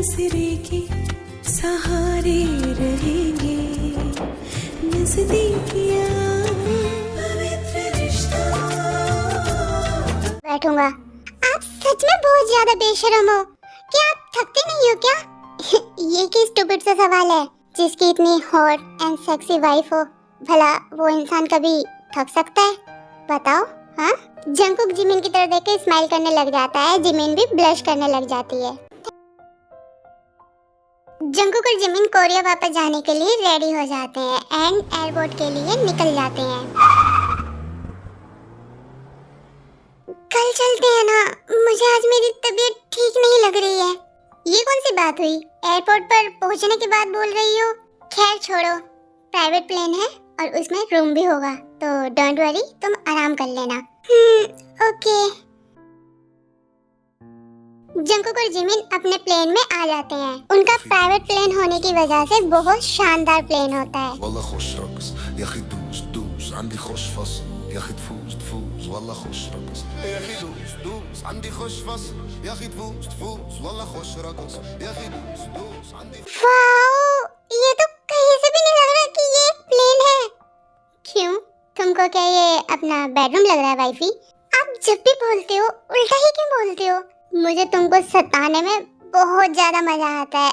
आसरे के सहारे रहेंगे, नजदीकियां पवित्र रिश्ता। बैठूंगा। आप सच में बहुत ज्यादा बेशर्म हो। क्या आप थकते नहीं हो क्या? ये क्या स्टूपिड सा सवाल है? जिसकी इतनी हॉट एंड सेक्सी वाइफ हो, भला वो इंसान कभी थक सकता है? बताओ। हाँ, जंगकुक जिमिन की तरफ देख के स्माइल करने लग जाता है, जिमिन भी ब्लश करने लग जाती है। जंगकुक और जिमिन कोरिया वापस जाने के लिए रेडी हो जाते हैं एंड एयरपोर्ट के लिए निकल जाते हैं। कल चलते हैं ना, मुझे आज मेरी तबीयत ठीक नहीं लग रही है। ये कौन सी बात हुई? एयरपोर्ट पर पहुंचने के बाद बोल रही हो। खैर छोड़ो, प्राइवेट प्लेन है और उसमें रूम भी होगा, तो डोंट वरी, तुम आराम कर लेना। ओके। जंगकुक और जिमिन अपने प्लेन में आ जाते हैं। उनका प्राइवेट प्लेन होने की वजह से बहुत शानदार प्लेन होता है। वाओ, ये तो कहीं से भी नहीं लग रहा कि ये एक प्लेन है। क्यों, तुमको क्या ये अपना बेडरूम लग रहा है वाइफी? आप जब भी बोलते हो उल्टा ही क्यों बोलते हो? मुझे तुमको सताने में बहुत ज्यादा मजा आता है।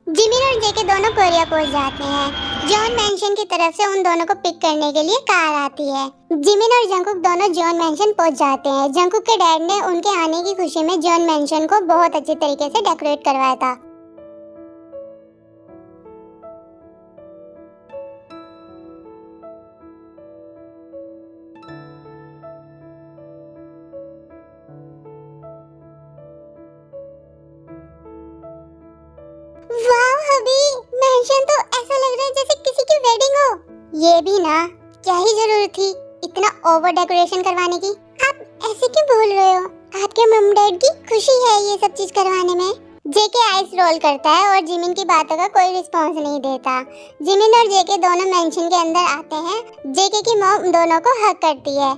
जिमिन और जेके दोनों कोरिया पहुंच जाते हैं। जॉन मैंशन की तरफ से उन दोनों को पिक करने के लिए कार आती है। जिमिन और जंगकुक दोनों जॉन मैंशन पहुंच जाते हैं। जंगकुक के डैड ने उनके आने की खुशी में जॉन मैंशन को बहुत अच्छे तरीके से डेकोरेट करवाया था। वाह हबी, मैंशन तो ऐसा लग रहा है जैसे किसी की वेडिंग हो। ये भी ना, क्या ही जरूरत थी इतना ओवर डेकोरेशन करवाने की? आप ऐसे क्यों बोल रहे हो? आपके मम डैड की खुशी है ये सब चीज करवाने में। जेके आइस रोल करता है और जिमिन की बातों का कोई रिस्पांस नहीं देता। जिमिन और जेके दोनों मेंशन के अंदर आते हैं। जेके की मॉम दोनों को हक करती है।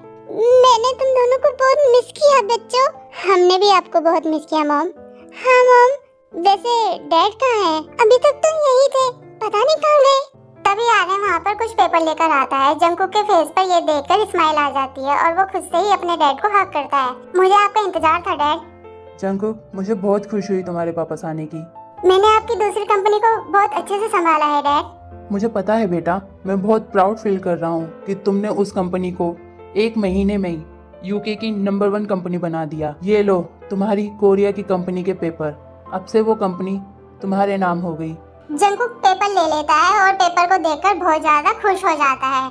मैंने तुम दोनों को बहुत मिस किया बच्चों। हमने भी आपको बहुत मिस किया मॉम। हाँ मॉम, वैसे डैड कहाँ है? अभी तक तो यही थे, पता नहीं कहाँ गए। तभी आर्यन वहाँ पर कुछ पेपर लेकर आता है। जंगकुक के फेस पर ये देखकर स्माइल आ जाती है और वो खुद से ही अपने डैड को हक करता है। मुझे आपका इंतजार था डैड। जंगकुक, मुझे बहुत खुशी हुई तुम्हारे वापस आने की। मैंने आपकी दूसरी कंपनी को बहुत अच्छे से संभाला है डैड। मुझे पता है बेटा, मैं बहुत प्राउड फील कर रहा हूँ कि तुमने उस कंपनी को 1 महीने में ही यूके की नंबर 1 कंपनी बना दिया। ये लो तुम्हारी कोरिया की कंपनी के पेपर। अब से वो कंपनी तुम्हारे नाम हो गई। जंगकुक पेपर ले लेता है और पेपर को देखकर बहुत ज्यादा खुश हो जाता है।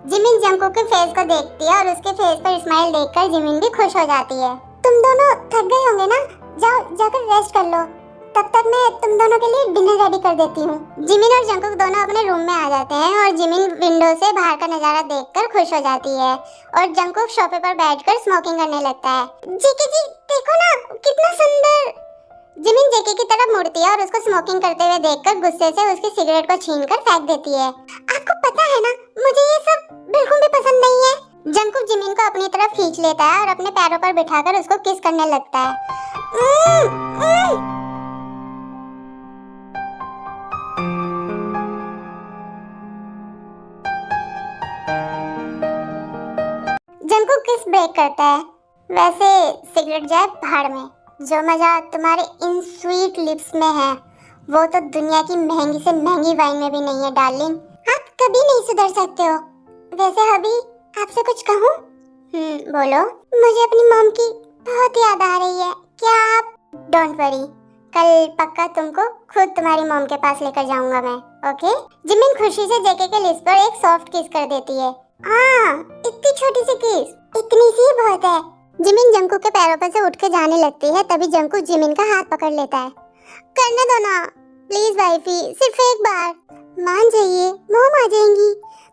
जिमिन जंगकुक के फेस को देखती है और उसके फेस पर स्माइल देखकर जिमिन भी खुश हो जाती है। तुम दोनों थक गए होंगे ना, जाओ जाकर रेस्ट कर लो। तब तक मैं तुम दोनों के लिए डिनर रेडी कर देती हूँ। जिमिन और जंगकुक दोनों अपने रूम में आ जाते हैं और जिमिन विंडो से बाहर का नजारा देखकर खुश हो जाती है और जंगकुक सोफे पर बैठकर स्मोकिंग करने लगता है। जेके जी देखो ना, कितना सुंदर। जिमिन जेके की तरफ मुड़ती है और उसको स्मोकिंग करते हुए देखकर गुस्से से उसकी सिगरेट को छीनकर फेंक देती है। आपको पता है ना, मुझे ये सब बिल्कुल भी पसंद नहीं है। जंगकुक जिमिन को अपनी तरफ खींच लेता है और अपने पैरों पर बिठाकर उसको किस करने लगता है। जंगकुक किस ब्रेक करता है। वैसे सिगरेट जाए भाड़ में, जो मजा तुम्हारे इन स्वीट लिप्स में है वो तो दुनिया की महंगी से महंगी वाइन में भी नहीं है डार्लिंग। आप कभी नहीं सुधर सकते हो। वैसे हबी, आपसे कुछ कहूँ? बोलो। मुझे अपनी मॉम की बहुत याद आ रही है। क्या आप? डोंट वरी, कल पक्का तुमको खुद तुम्हारी मॉम के पास लेकर जाऊंगा मैं। ओके? जिमिन खुशी से जेके के लिप्स पर एक सॉफ्ट किस कर देती है। इतनी छोटी सी किस, इतनी सी बहुत है। जिमिन जंगकुक के पैरों पर से उठ के जाने लगती है, तभी जंगकुक जिमिन का हाथ पकड़ लेता है। करने दो ना प्लीज वाइफी, सिर्फ एक बार। मान जाइए, मॉम आ जाएंगी।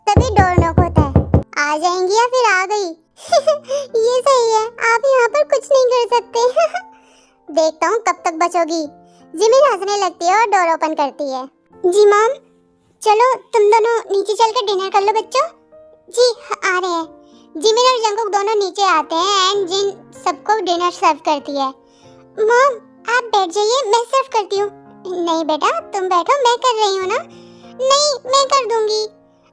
तभी डोर नॉक होता है। आ जाएंगी या फिर आ गई? ये सही है, आप यहाँ पर कुछ नहीं कर सकते। देखता हूँ कब तक बचोगी। जिमिन हंसने लगती है और डोर ओपन करती है। जी मॉम, चलो तुम दोनों नीचे चलकर डिनर कर लो बच्चों। जी आ रहे हैं। जिमिन और जंगकुक दोनों नीचे आते हैं एंड जिन सबको डिनर सर्व करती है। मॉम आप बैठ जाइए, मैं सर्व करती हूँ। नहीं बेटा तुम बैठो, मैं कर रही हूँ ना। नहीं मैं कर दूंगी।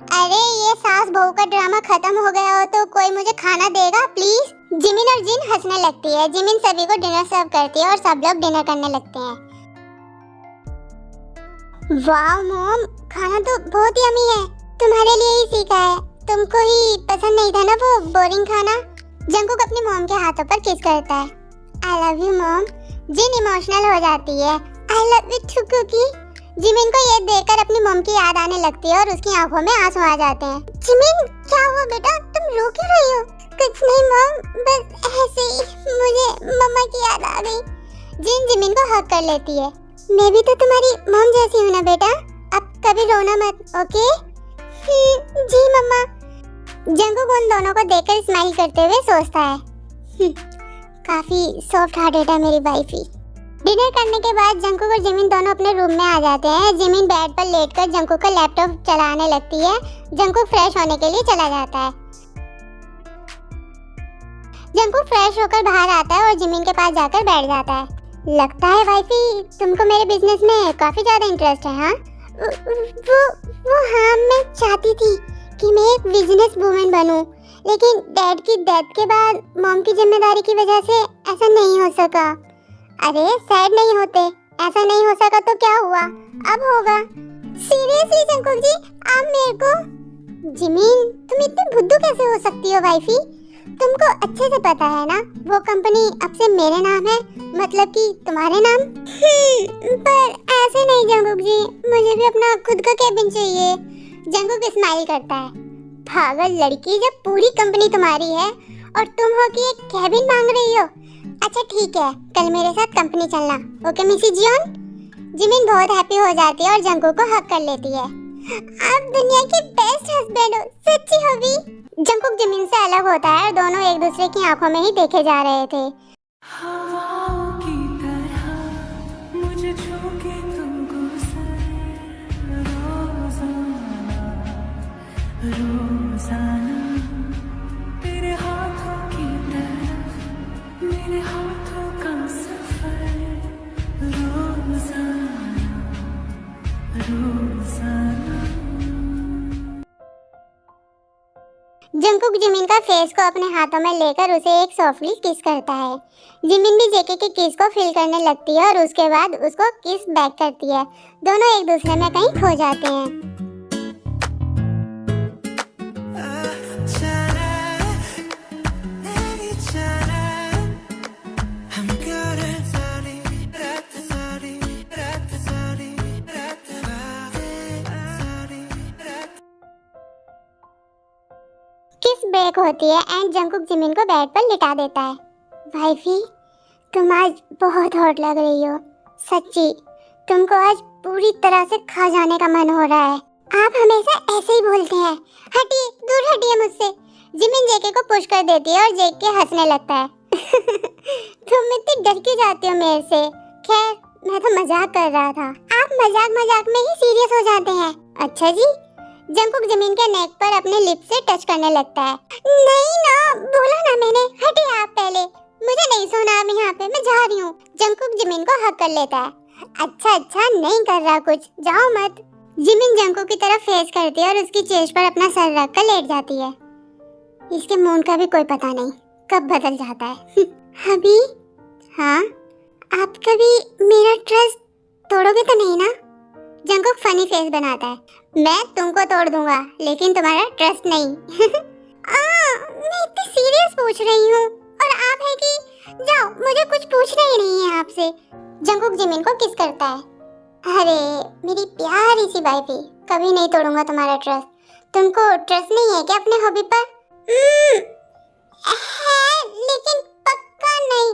अरे ये सास बहू का ड्रामा खत्म हो गया हो तो कोई मुझे खाना देगा प्लीज। जिमिन और जिन हंसने लगती है। जिमिन सभी को डिनर सर्व करती है और सब लोग डिनर करने लगते हैं। वाह मॉम खाना तो बहुत यम्मी है, तुम्हारे लिए ही सीखा है, तुमको ही पसंद नहीं था ना वो बोरिंग खाना। जंगकुक अपनी मॉम के हाथों पर किस करता है। I love you mom. Jin emotional हो जाती है। I love you too Kookie. Jimin को ये देखकर अपनी मॉम की याद आने लगती है और उसकी आंखों में आंसू आ जाते हैं। जिमिन क्या हुआ बेटा, तुम रो क्यों रही हो? कुछ नहीं मॉम, बस ऐसे ही मुझे मम्मा की याद आ गई। जिन जिमिन को हग कर लेती है। मैं भी तो तुम्हारी मॉम जैसी हूँ ना बेटा, अब कभी रोना मत, ओके? जी मम्मा। जंगकुक उन दोनों को देखकर स्माइल करते हुए सोचता है काफी सॉफ्ट हार्टेड है मेरी वाइफी। डिनर करने के बाद जंगकुक और जिमिन दोनों अपने रूम में आ जाते हैं। जिमिन बेड पर लेटकर जंगकुक का लैपटॉप चलाने लगती है। जंगकुक फ्रेश होने के लिए चला जाता है। जंगकुक फ्रेश होकर बाहर आता है और जिमिन के पास जाकर बैठ जाता है। लगता है वाइफी तुमको मेरे बिजनेस में काफी ज्यादा इंटरेस्ट है। हाँ वो हाँ मैं चाहती थी कि मैं एक बिजनेस वूमेन बनूं, लेकिन डैड की डेथ के बाद मॉम की जिम्मेदारी की वजह से ऐसा नहीं हो सका। अरे सैड नहीं होते, ऐसा नहीं हो सका तो क्या हुआ, अब होगा। सीरियसली जंगकुक जी आप मेरे को। जिमिन तुम इतनी बुद्धू कैसे हो सकती हो वाइफी? तुमको अच्छे से पता है ना वो कंपनी अब से मेरे नाम है, मतलब कि तुम्हारे नाम। पर ऐसे नहीं जंगकुक जी, मुझे भी अपना खुद का केबिन चाहिए। जंगकुक स्माइल करता है। पागल लड़की, जब पूरी कंपनी तुम्हारी है और तुम हो कि एक केबिन मांग रही हो। अच्छा ठीक है, कल मेरे साथ कंपनी चलना, ओके मिसी जियोन? जिमिन बहुत हैप्पी हो जाती है और जंगकुक को हग कर लेती है। आप दुनिया के बेस्ट हस्बैंड हो, सच्ची हबी। जंगकुक जिमिन से अलग होता है और दोनों एक दूसरे की आंखों में ही देखे जा रहे थे। हवाओं की तरह मुझे छू के तुमको रोजाना तेरे हाथों की तरफ मेरे हाथों का सफर रोजाना रोजाना। जंगकुक जिमिन का फेस को अपने हाथों में लेकर उसे एक सॉफ्टली किस करता है। जिमिन भी जेके के किस को फील करने लगती है और उसके बाद उसको किस बैक करती है। दोनों एक दूसरे में कहीं खो जाते हैं। किस ब्रेक होती है एंड जंगकुक जिमिन को बेड पर लिटा देता है। वाइफी तुम आज बहुत हॉट लग रही हो, सच्ची तुमको आज पूरी तरह से खा जाने का मन हो रहा है। आप हमेशा ऐसे ही बोलते हैं, हटिए दूर हटिए मुझसे। जिमिन जेके को पुश कर देती है और जेके हंसने लगता है। तुम इतनी डर क्यों जाती हो मेरे से? खैर मैं तो मजाक कर रहा था। आप मजाक मजाक में ही सीरियस हो जाते हैं। अच्छा जी। जंगकुक जिमिन के नेक पर अपने लिप से टच करने लगता है। नहीं ना, बोला ना मैंने, हटिए आप पहले, मुझे नहीं सोना अब यहाँ पे, मैं जा रही हूँ। जंगकुक जिमिन को हग कर लेता है। अच्छा नहीं कर रहा कुछ, जाओ मत। जिमिन जंगकुक की तरफ फेस करती है और उसकी चेस्ट पर अपना सर रख कर लेट जाती है। इसके मूड का भी कोई पता नहीं कब बदल जाता है। अभी हाँ, आप कभी मेरा ट्रस्ट तोड़ोगे तो नहीं ना? जंगकुक फनी फेस बनाता है। मैं तुमको तोड़ दूंगा लेकिन तुम्हारा ट्रस्ट नहीं। मैं इतनी सीरियस पूछ रही हूँ और आप है कि जाओ, मुझे कुछ पूछना ही नहीं है आपसे। जंगकुक जिमिन को किस करता है। अरे मेरी प्यारी सी वाइफी, कभी नहीं तोड़ूंगा तुम्हारा ट्रस्ट। तुमको ट्रस्ट नहीं है क्या अपने हॉबी पर? है लेकिन पक्का नहीं।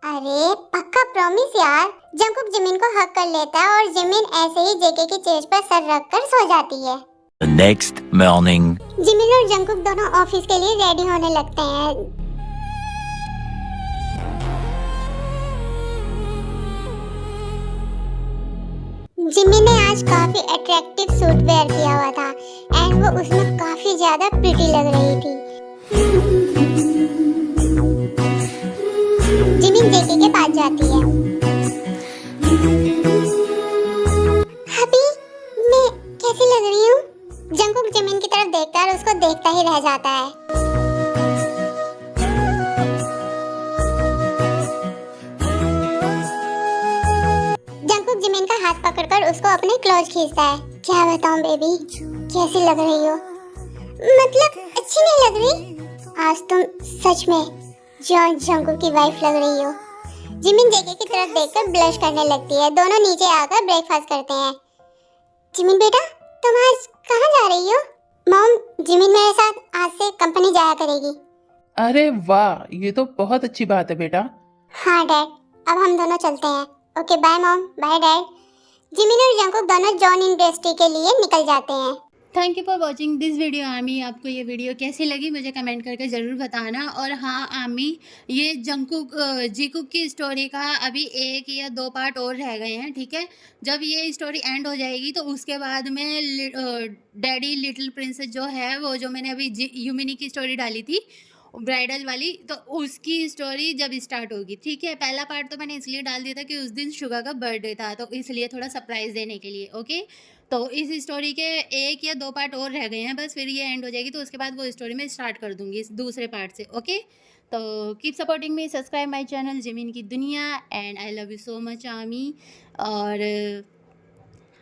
अरे पक्का प्रॉमिस यार। जंगकुक जिमिन को हग कर लेता है और जिमिन ऐसे ही जेके की चेस्ट पर सर रखकर सो जाती है। The next morning. जिमिन और जंगकुक दोनों ऑफिस के लिए रेडी होने लगते हैं। जिमिन ने आज काफी अट्रैक्टिव सूट वेयर किया हुआ था एंड वो उसमें काफी ज्यादा प्रिटी लग रही थी। जिमिन जेके के पास जाती है। अभी मैं कैसी लग रही हूँ? जंगकुक जिमिन की तरफ देखता है और उसको देखता ही रह जाता है। जंगकुक जिमिन का हाथ पकड़कर उसको अपने क्लोज खींचता है। क्या बताऊं बेबी, कैसी लग रही हो? मतलब अच्छी नहीं लग रही? आज तुम सच में जॉन जंगकुक की वाइफ लग रही हो। जिमिन जेके की तरफ देखकर ब्लश करने लगती है। दोनों नीचे आकर ब्रेकफास्ट करते हैं। जिमिन बेटा, तुम आज कहाँ जा रही हो? मॉम, जिमिन मेरे साथ आज से कंपनी जाया करेगी। अरे वाह, ये तो बहुत अच्छी बात है बेटा। हाँ डैड, अब हम दोनों चलते हैं। Okay bye mom, bye dad. Jimin और जंगकुक दोनों जॉन इंडस्ट्री के लिए निकल जाते हैं। Thank you for watching this video army. आपको ये वीडियो कैसी लगी मुझे कमेंट करके ज़रूर बताना। और हाँ आमी, ये जंगकुक जीकुक की स्टोरी का अभी 1 या 2 पार्ट और रह गए हैं, ठीक है। जब ये स्टोरी एंड हो जाएगी तो उसके बाद में डैडी लिटिल प्रिंसेस जो है, वो जो मैंने अभी यूमिनी की स्टोरी डाली थी ब्राइडल वाली, तो उसकी स्टोरी जब स्टार्ट होगी, ठीक है। पहला पार्ट तो मैंने इसलिए डाल दिया था कि उस दिन शुगा का बर्थडे था, तो इसलिए थोड़ा सरप्राइज़ देने के लिए, ओके। तो इस स्टोरी के 1 या 2 पार्ट और रह गए हैं बस, फिर ये एंड हो जाएगी तो उसके बाद वो स्टोरी मैं स्टार्ट कर दूंगी इस दूसरे पार्ट से, ओके। तो keep supporting me, subscribe my channel Jimin की दुनिया, and I love you so much आमी। और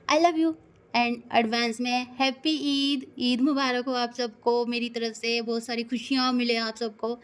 आई लव यू एंड एडवांस में हैप्पी ईद मुबारक हो आप सबको मेरी तरफ से। बहुत सारी खुशियाँ मिले आप सबको।